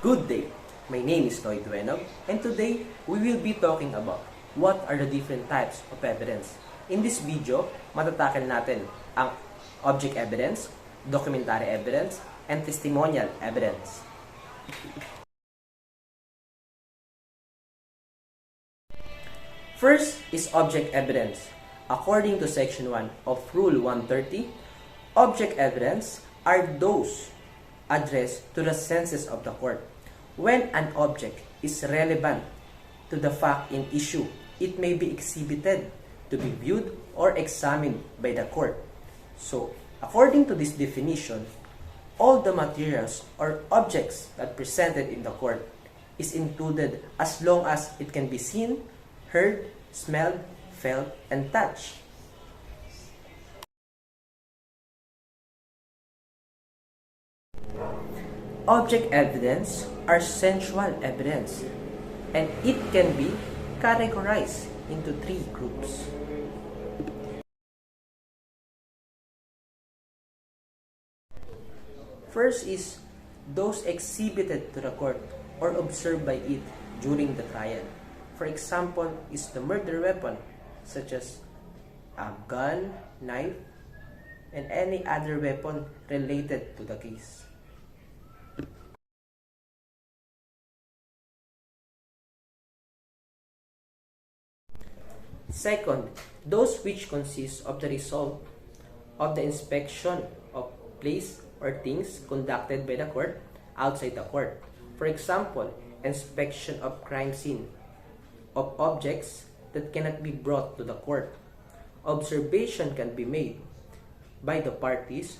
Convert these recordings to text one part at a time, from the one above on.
Good day! My name is Lloyd, and today we will be talking about what are the different types of evidence. In this video, matatakal natin ang object evidence, documentary evidence, and testimonial evidence. First is object evidence. According to Section 1 of Rule 130, object evidence are those addressed to the senses of the court. When an object is relevant to the fact in issue, it may be exhibited to be viewed or examined by the court. So, according to this definition, all the materials or objects that presented in the court is included as long as it can be seen, heard, smelled, felt, and touched. Object evidence are sensual evidence, and it can be categorized into three groups. First is those exhibited to the court or observed by it during the trial. For example, is the murder weapon, such as a gun, knife, and any other weapon related to the case. Second, those which consist of the result of the inspection of place or things conducted by the court outside the court. For example, inspection of crime scene, of objects that cannot be brought to the court. Observation can be made by the parties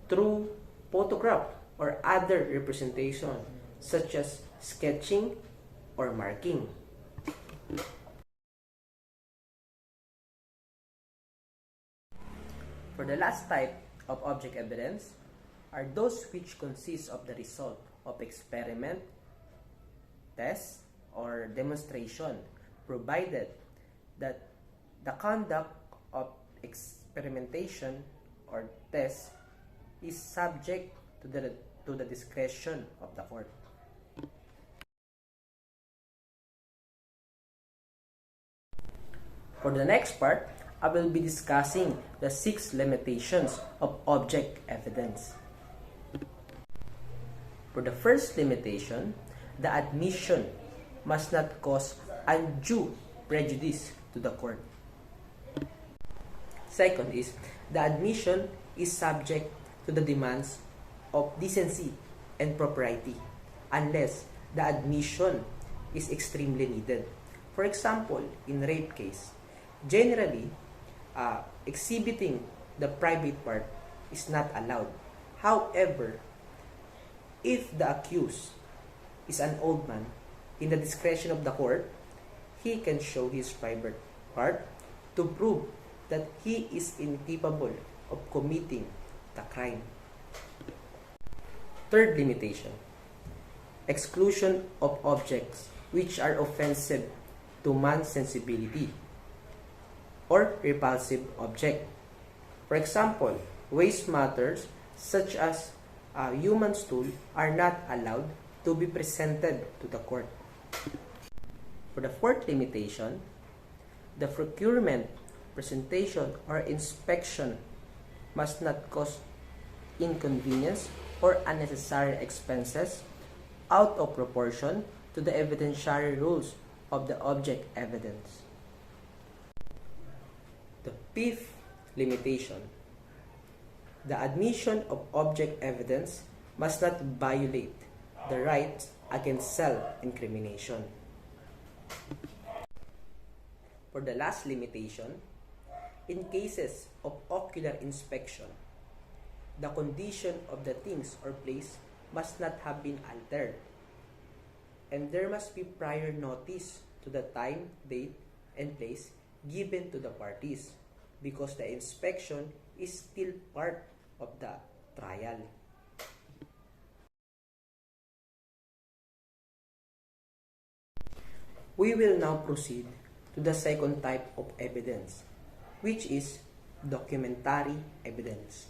through photograph or other representation such as sketching or marking. For the last type of object evidence are those which consist of the result of experiment, test, or demonstration, provided that the conduct of experimentation or test is subject to the discretion of the court. For the next part, I will be discussing the 6 limitations of object evidence. For the first limitation, the admission must not cause undue prejudice to the court. Second is, the admission is subject to the demands of decency and propriety unless the admission is extremely needed. For example, in rape case, generally, exhibiting the private part is not allowed. However, if the accused is an old man, in the discretion of the court, he can show his private part to prove that he is incapable of committing the crime. Third limitation, exclusion of objects which are offensive to man's sensibility or repulsive object. For example, waste matters such as a human stool are not allowed to be presented to the court. For the fourth limitation, the procurement, presentation, or inspection must not cause inconvenience or unnecessary expenses out of proportion to the evidentiary rules of the object evidence. The fifth limitation, the admission of object evidence must not violate the right against self-incrimination. For the last limitation, in cases of ocular inspection, the condition of the things or place must not have been altered, and there must be prior notice to the time, date, and place given to the parties because the inspection is still part of the trial. We will now proceed to the second type of evidence, which is documentary evidence.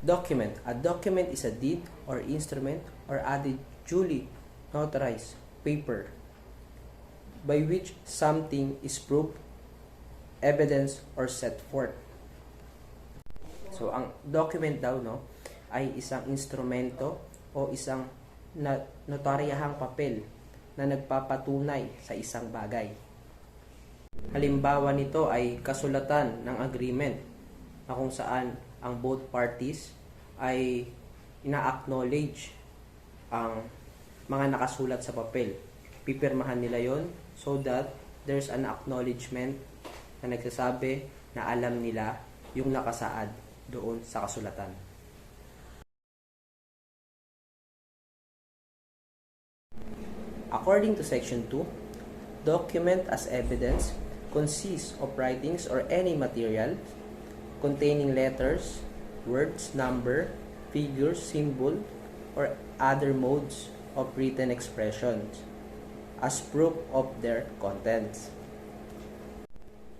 Document. A document is a deed or instrument or other duly notarized paper by which something is proved, evidence, or set forth. So, ang document daw, no, ay isang instrumento o isang notaryahang papel na nagpapatunay sa isang bagay. Halimbawa nito ay kasulatan ng agreement na kung saan ang both parties ay ina-acknowledge ang mga nakasulat sa papel. Pipirmahan nila yon so that there's an acknowledgement na nagsasabi na alam nila yung nakasaad doon sa kasulatan. According to Section 2, document as evidence consists of writings or any material containing letters, words, number, figures, symbol, or other modes of written expressions as proof of their contents.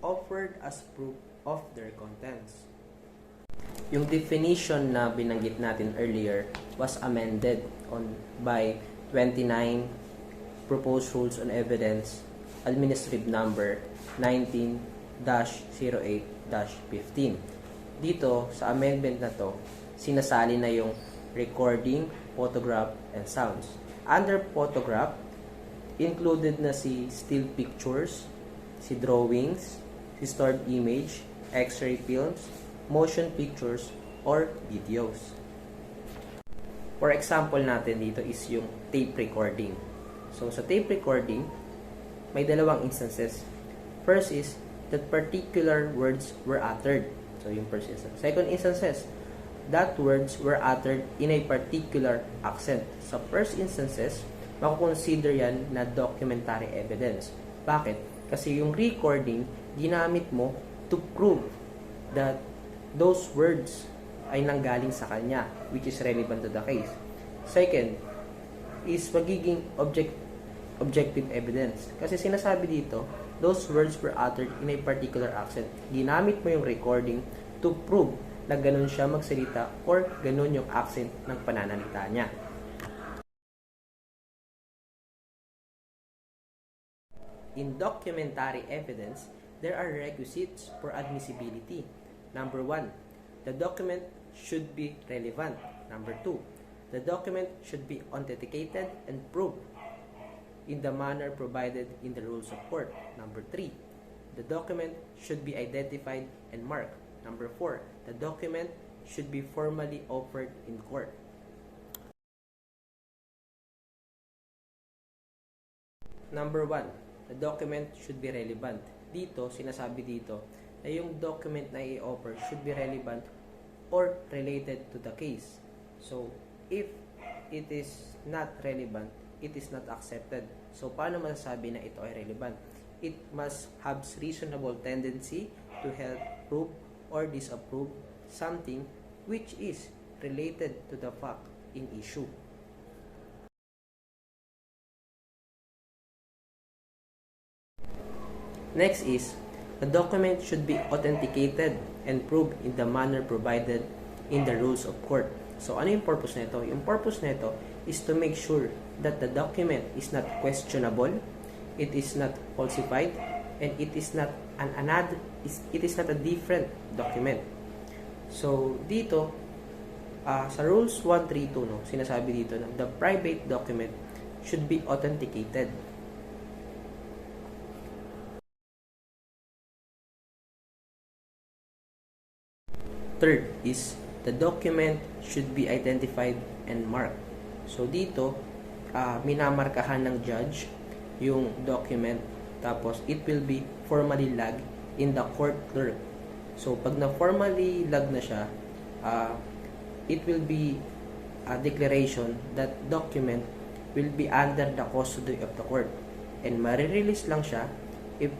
Offered as proof of their contents. Yung definition na binanggit natin earlier was amended by 29 Proposed Rules on Evidence, Administrative Number 19-08-15. Dito, sa amendment na to, sinasali na yung recording, photograph, and sounds. Under photograph, included na si still pictures, si drawings, si stored image, x-ray films, motion pictures, or videos. For example natin dito is yung tape recording. So, sa tape recording, may dalawang instances. First is that particular words were uttered. So, yung first instance. Second instances, that words were uttered in a particular accent. Sa first instances, makukonsider yan na documentary evidence. Bakit? Kasi yung recording, ginamit mo to prove that those words ay nanggaling sa kanya, which is relevant to the case. Second, is magiging objective evidence. Kasi sinasabi dito, those words were uttered in a particular accent. Ginamit mo yung recording to prove na ganun siya magsalita or ganun yung accent ng pananalita niya. In documentary evidence, there are requisites for admissibility. Number 1, the document should be relevant. Number 2, the document should be authenticated and proved in the manner provided in the rules of court. Number 3, the document should be identified and marked. Number 4, the document should be formally offered in court. Number 1, the document should be relevant. Dito, sinasabi dito na yung document na i-offer should be relevant or related to the case. So, if it is not relevant, it is not accepted. So, paano masasabi na ito ay relevant? It must have reasonable tendency to help prove or disapprove something which is related to the fact in issue. Next is, the document should be authenticated and proved in the manner provided in the rules of court. So, ano yung purpose nito? Yung purpose nito is to make sure that the document is not questionable, it is not falsified, and it is not a different document. So, dito, sa Rules 132, no, sinasabi dito na the private document should be authenticated. Third is, the document should be identified and marked. So, dito, minamarkahan ng judge yung document, tapos it will be formally logged in the court clerk. So, pag na-formally logged na siya, it will be a declaration that document will be under the custody of the court. And marirelease lang siya if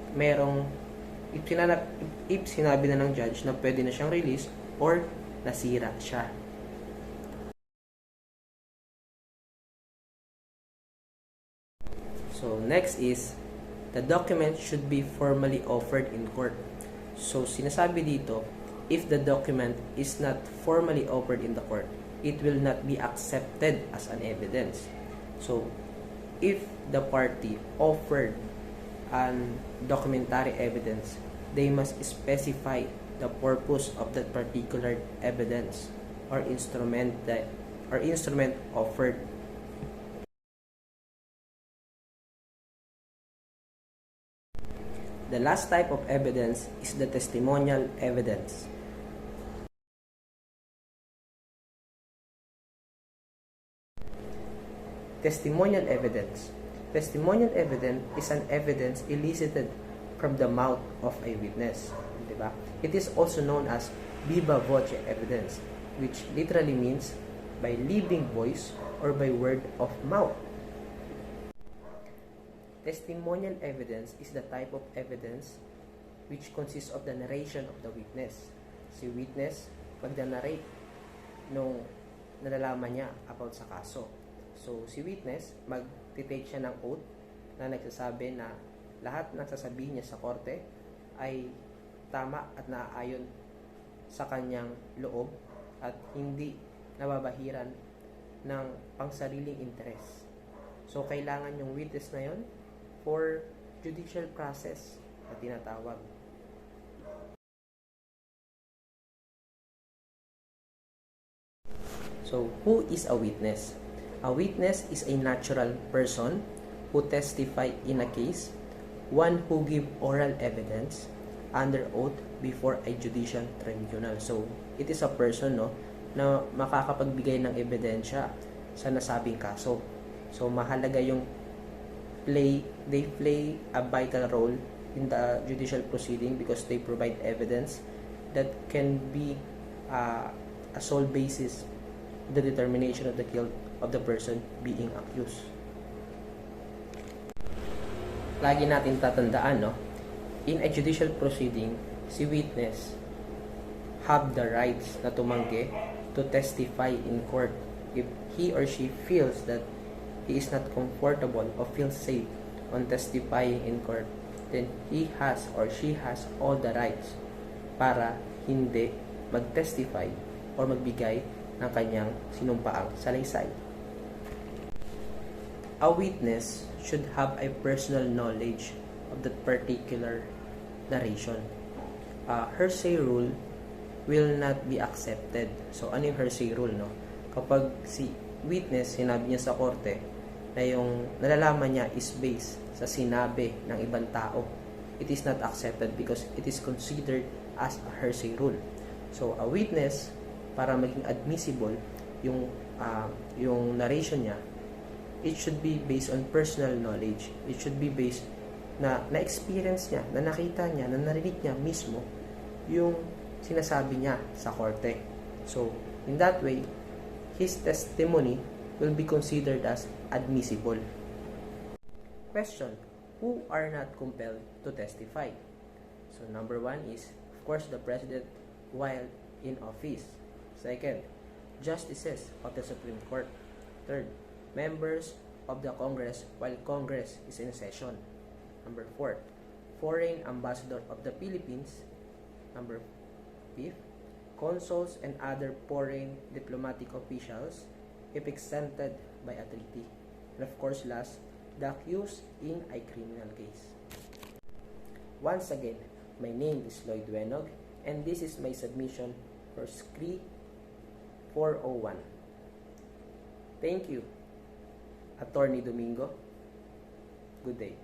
sinabi na ng judge na pwede na siyang release or nasira siya. So, next is, the document should be formally offered in court. So, sinasabi dito, if the document is not formally offered in the court, it will not be accepted as an evidence. So, if the party offered an documentary evidence, they must specify the purpose of that particular evidence or instrument offered. The last type of evidence is the testimonial evidence. Testimonial evidence. Testimonial evidence is an evidence elicited from the mouth of a witness. Diba? It is also known as viva voce evidence, which literally means by living voice or by word of mouth. Testimonial evidence is the type of evidence which consists of the narration of the witness. Si witness, magda-narrate nung nalalaman niya about sa kaso. So, si witness, mag-take siya ng oath na nagsasabi na lahat ng sasabihin niya sa korte ay tama at naaayon sa kanyang loob at hindi nababahiran ng pangsariling interes. So, kailangan yung witness na yon for judicial process na tinatawag. So, who is a witness? A witness is a natural person who testify in a case, one who give oral evidence under oath before a judicial tribunal. So, it is a person na makakapagbigay ng ebidensya sa nasabing kaso. So, mahalaga yung they play a vital role in the judicial proceeding because they provide evidence that can be a sole basis the determination of the guilt of the person being accused. Lagi natin tatandaan, in a judicial proceeding, si witness have the rights na tumanggi to testify in court if he or she feels that he is not comfortable or feels safe on testifying in court, then he has or she has all the rights para hindi mag-testify or magbigay ng kanyang sinumpaang salaysay. A witness should have a personal knowledge of that particular narration. Hearsay rule will not be accepted. So, ano yung hearsay rule, Kapag si witness, sinabi niya sa korte na yung nalalaman niya is based sa sinabi ng ibang tao, it is not accepted because it is considered as a hearsay rule. So, a witness, para maging admissible yung narration niya, it should be based on personal knowledge. It should be based na-experience niya, na nakita niya, na narinig niya mismo yung sinasabi niya sa korte. So, in that way, his testimony will be considered as admissible. Question: who are not compelled to testify? So, number 1 is, of course, the President while in office. Second, justices of the Supreme Court. Third, members of the Congress while Congress is in session. Number 4, foreign ambassador of the Philippines. Number 5, consuls and other foreign diplomatic officials if exempted by a treaty. And of course, last, the accused in a criminal case. Once again, my name is Lloyd Doinog, and this is my submission for SCRI 401. Thank you, Attorney Domingo. Good day.